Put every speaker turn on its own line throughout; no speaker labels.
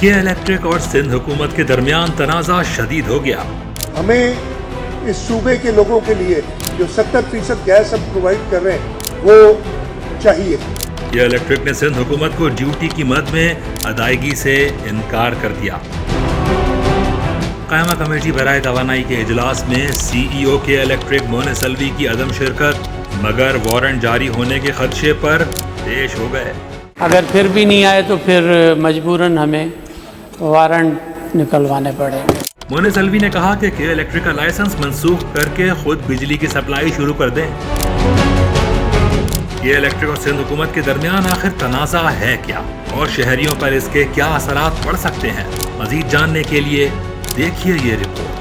के इलेक्ट्रिक और सिंध हुकूमत के दरमियान तनाज़ा शदीद हो गया।
हमें इस सूबे के लोगों के लिए जो 70% गैस हम प्रोवाइड कर रहे हैं वो चाहिए।
के इलेक्ट्रिक ने सिंध हुकूमत को ड्यूटी की मद में अदायगी से इनकार कर दिया। कायमा कमेटी बराए तवानाई के इजलास में CEO के इलेक्ट्रिक मोनेस अलवी की अदम शिरकत, मगर वारंट जारी होने के खदशे पर पेश हो गए।
अगर फिर भी नहीं आए तो फिर मजबूरन हमें वारंट निकलवाने पड़ेंगे।
मोनेस अलवी ने कहा कि के इलेक्ट्रिक का लाइसेंस मनसूख करके खुद बिजली की सप्लाई शुरू कर दें। के इलेक्ट्रिक और सिंध हुकूमत के दरमियान आखिर तनाज़ा है क्या और शहरियों पर इसके क्या असरात पड़ सकते हैं? मजीद जानने के लिए देखिए ये रिपोर्ट।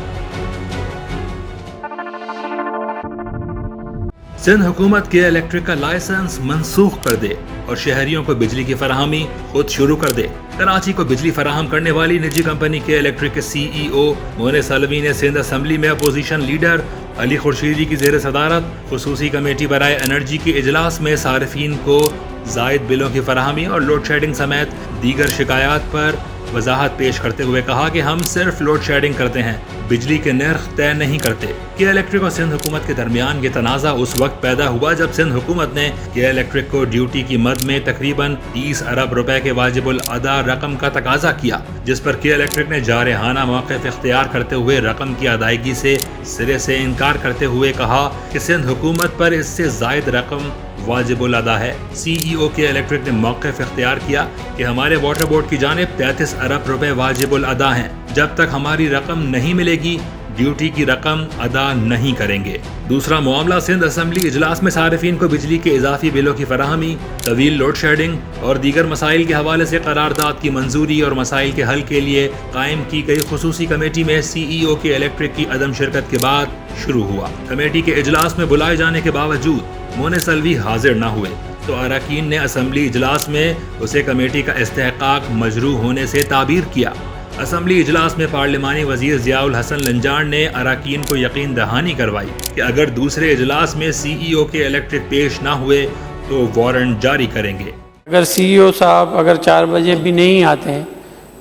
सिंध हुकूमत के इलेक्ट्रिक का लाइसेंस मनसूख कर दे और शहरियों को बिजली की फराहमी खुद शुरू कर दे। कराची को बिजली फराहम करने वाली निजी कंपनी के इलेक्ट्रिक के CEO मोनेस अलवी ने सिंध असम्बली में अपोजिशन लीडर अली खुर्शीदी की ज़ेर सदारत खुसूसी कमेटी बराए एनर्जी के इजलास में सारिफीन को जायद बिलों की फराहमी और लोड शेडिंग समेत दीगर शिकायत पर वजाहत पेश करते हुए कहा कि हम सिर्फ लोड शेडिंग करते हैं, बिजली के नर्ख तय नहीं करते। के इलेक्ट्रिक और सिंध हुकूमत के दरमियान ये तनाज़ा उस वक्त पैदा हुआ जब सिंध हुकूमत ने के इलेक्ट्रिक को ड्यूटी की मद में तकरीबन 30 अरब रुपए के वाजिबुल अदा रकम का तकाजा किया, जिस पर के इलेक्ट्रिक ने जारहाना मौक़िफ़ इख्तियार करते हुए रकम की अदायगी से सिरे से इनकार करते हुए कहा कि सिंध हुकूमत पर इससे ज़ायद रकम वाजिबुल अदा है। CEO के इलेक्ट्रिक ने मौक़िफ़ इख्तियार किया कि हमारे वाटर बोर्ड की जानिब 33 अरब रुपए वाजिबुल अदा हैं। जब तक हमारी रकम नहीं मिलेगी ड्यूटी की रकम अदा नहीं करेंगे। दूसरा मामला सिंध असम्बली इजलास में सारिफीन को बिजली के इजाफी बिलों की फराहमी, तवील लोड शेडिंग और दीगर मसाइल के हवाले से करारदाद की मंजूरी और मसाइल के हल के लिए कायम की गई खुसूसी कमेटी में CEO के इलेक्ट्रिक की अदम शिरकत के बाद शुरू हुआ। कमेटी के इजलास में बुलाए जाने के बावजूद मोनेस अलवी हाजिर न हुए तो अरकान ने असम्बली इजलास में उसे कमेटी का इस्तेहकाक मजरू होने से ताबीर किया। असम्बली इजलास में पार्लिमानी वजीर ज़ियाउल हसन लंजान ने अरकान को यकीन दहानी करवाई कि अगर दूसरे इजलास में CEO के इलेक्ट्रिक पेश ना हुए तो वारंट जारी करेंगे।
अगर CEO साहब अगर 4 बजे भी नहीं आते हैं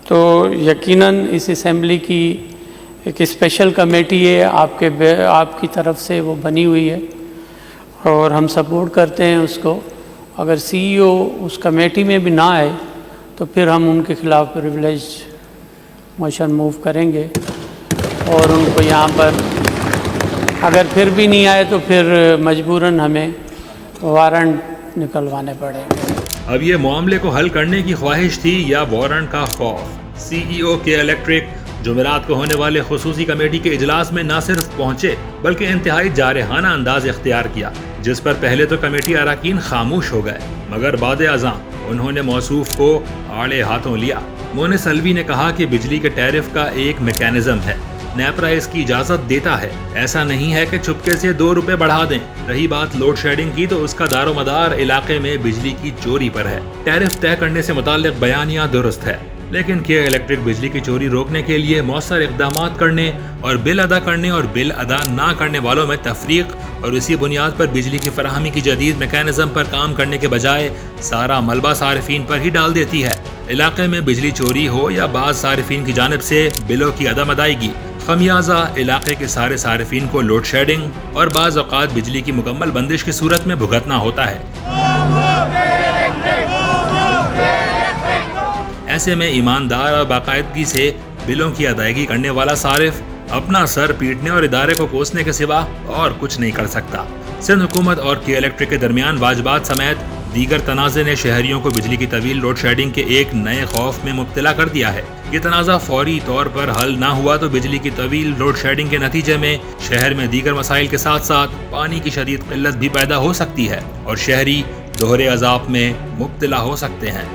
तो यकीनन इस असम्बली की एक स्पेशल कमेटी है आपकी तरफ से वो बनी हुई है और हम सपोर्ट करते हैं उसको। अगर CEO उस कमेटी में भी ना आए तो फिर हम उनके खिलाफ प्रिविलेज मोशन मूव करेंगे और उनको यहाँ पर अगर फिर भी नहीं आए तो फिर मजबूरन हमें वारंट निकलवाने पड़ेंगे।
अब ये मामले को हल करने की ख्वाहिश थी या वारंट का खौफ? CEO के इलेक्ट्रिक जुमेरात को होने वाले खुसूसी कमेटी के इजलास में न सिर्फ पहुंचे बल्कि इंतहाई जारहाना अंदाज इख्तियार किया, जिस पर पहले तो कमेटी अरकान खामोश हो गए, मगर बाद अज़ां उन्होंने मौसूफ को आड़े हाथों लिया। मोनेस अलवी ने कहा कि बिजली के टैरिफ का एक मैकेनिज्म है, नेपरा इसकी इजाजत देता है, ऐसा नहीं है कि चुपके से 2 रुपए बढ़ा दें। रही बात लोड शेडिंग की तो उसका दारोमदार इलाके में बिजली की चोरी पर है। टैरिफ तय करने से मुताल्लिक बयानिया दुरुस्त है, लेकिन के इलेक्ट्रिक बिजली की चोरी रोकने के लिए मौसर इक़दामात करने और बिल अदा करने और बिल अदा ना करने वालों में तफरीक और इसी बुनियाद पर बिजली की फराहमी की जदीद मैकेनिज्म पर काम करने के बजाय सारा मलबा सारिफीन पर ही डाल देती है। इलाके में बिजली चोरी हो या बाज़ सारिफीन की जानिब से बिलों की अदम अदायगी, खमियाजा इलाके के सारे सारिफीन को लोड शेडिंग और बाज़ औक़ात बिजली की मुकम्मल बंदिश की सूरत में भुगतना होता है। ऐसे में ईमानदार और बाकायदगी से बिलों की अदायगी करने वाला सारिफ अपना सर पीटने और इदारे को कोसने के सिवा और कुछ नहीं कर सकता। सिंध हुकूमत और के इलेक्ट्रिक के दरमियान वाजबात समेत दीगर तनाज़े ने शहरियों को बिजली की तवील लोड शेडिंग के एक नए खौफ में मुब्तला कर दिया है। ये तनाज़ा फौरी तौर पर हल ना हुआ तो बिजली की तवील लोड शेडिंग के नतीजे में शहर में दीगर मसाइल के साथ साथ पानी की शदीद किल्लत भी पैदा हो सकती है और शहरी दोहरे अज़ाब में मुब्तला हो सकते हैं।